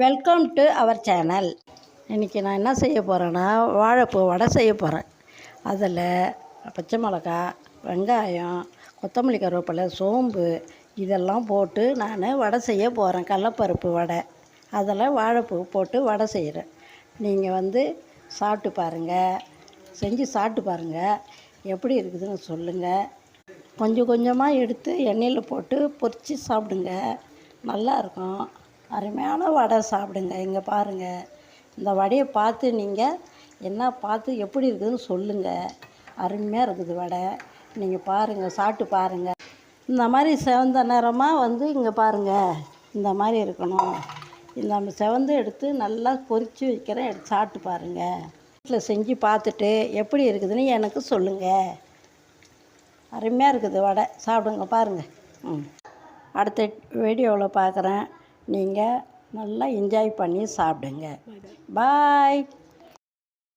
Welcome to our channel. இன்றைக்கி நான் என்ன செய்ய போகிறேன்னா, வாழைப்பூ வடை செய்ய போகிறேன். அதில் பச்சை மிளகா, வெங்காயம், கொத்தமல்லி, கருவேப்பிலை, சோம்பு இதெல்லாம் போட்டு நான் வடை செய்ய போகிறேன். கடலப்பருப்பு வடை. அதில் வாழைப்பூ போட்டு வடை செய்கிறேன். நீங்கள் சாப்பிட்டு பாருங்கள், செஞ்சு சாப்பிட்டு பாருங்கள், எப்படி இருக்குதுன்னு சொல்லுங்கள். கொஞ்சம் கொஞ்சமாக எடுத்து எண்ணெயில் போட்டு பொரித்து சாப்பிடுங்க, நல்லாயிருக்கும். அருமையான வடை சாப்பிடுங்க. இங்கே பாருங்கள், இந்த வடையை பார்த்து நீங்கள் பார்த்து எப்படி இருக்குதுன்னு சொல்லுங்கள். அருமையாக இருக்குது வடை. நீங்கள் பாருங்கள், சாப்பிட்டு பாருங்கள். இந்த மாதிரி செவந்த நிறமாக இங்கே பாருங்கள், இந்த மாதிரி இருக்கணும். இந்த செவந்து எடுத்து நல்லா பொரித்து வைக்கிறேன், எடுத்து சாப்பிட்டு பாருங்கள். வீட்டில் செஞ்சு பார்த்துட்டு எப்படி இருக்குதுன்னு எனக்கு சொல்லுங்கள். அருமையாக இருக்குது வடை, சாப்பிடுங்க பாருங்கள். அடுத்த வீடியோவில் பார்க்குறேன். நீங்கள் நல்லா என்ஜாய் பண்ணி சாப்பிடுங்க. பாய்.